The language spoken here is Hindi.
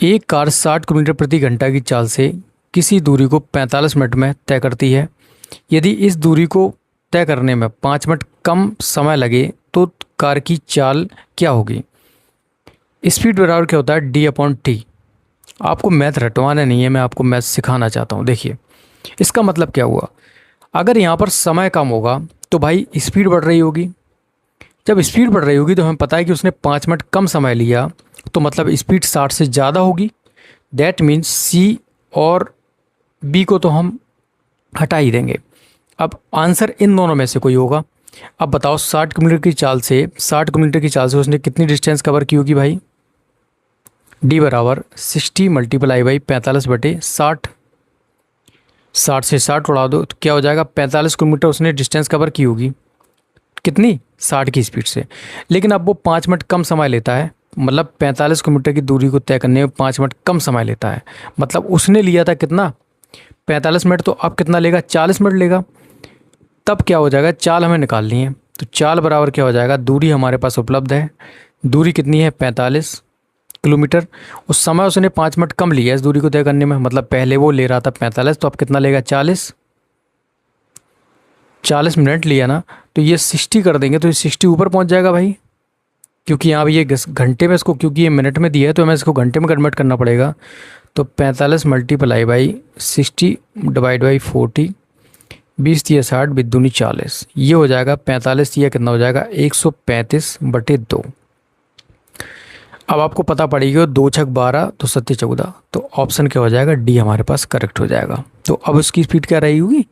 एक कार 60 किलोमीटर प्रति घंटा की चाल से किसी दूरी को 45 मिनट में तय करती है। यदि इस दूरी को तय करने में 5 मिनट कम समय लगे तो कार की चाल क्या होगी। स्पीड बराबर क्या होता है, d/t। आपको मैथ रटवाना नहीं है, मैं आपको मैथ सिखाना चाहता हूँ। देखिए इसका मतलब क्या हुआ, अगर यहाँ पर समय कम होगा तो भाई स्पीड बढ़ रही होगी। जब स्पीड बढ़ रही होगी तो हमें पता है कि उसने 5 मिनट कम समय लिया, तो मतलब स्पीड 60 से ज़्यादा होगी। दैट मीन्स सी और बी को तो हम हटा ही देंगे। अब आंसर इन दोनों में से कोई होगा। अब बताओ 60 किलोमीटर की चाल से उसने कितनी डिस्टेंस कवर की होगी भाई। डी बराबर 60 मल्टीप्लाई बाई 45/60। 60 से 60 उड़ा दो तो क्या हो जाएगा, 45 किलोमीटर उसने डिस्टेंस कवर की होगी। कितनी, 60 की स्पीड से। लेकिन अब वो 5 मिनट कम समय लेता है, मतलब 45 किलोमीटर की दूरी को तय करने में 5 मिनट कम समय लेता है। मतलब उसने लिया था कितना, 45 मिनट, तो अब कितना लेगा, 40 मिनट लेगा। तब क्या हो जाएगा, चाल हमें निकालनी है, तो चाल बराबर क्या हो जाएगा, दूरी हमारे पास उपलब्ध है। दूरी कितनी है, 45 किलोमीटर। उस समय उसने 5 मिनट कम लिया इस दूरी को तय करने में, मतलब पहले वो ले रहा था 45, तो अब कितना लेगा, 40 मिनट लिया ना, तो ये 60 कर देंगे तो ये 60 ऊपर पहुंच जाएगा भाई। क्योंकि यहाँ भी ये घंटे में इसको, क्योंकि ये मिनट में दिया है तो हमें इसको घंटे में कन्वर्ट करना पड़ेगा। तो 45 मल्टीप्लाई बाई 60 डिवाइड बाई 40, 20 तिया 60 बिदुनी 40, ये हो जाएगा 45 तिया कितना हो जाएगा, 135/2। अब आपको पता पड़ेगी 2 छक 12 तो 7 14, तो ऑप्शन क्या हो जाएगा, डी हमारे पास करेक्ट हो जाएगा। तो अब उसकी स्पीड क्या रही होगी,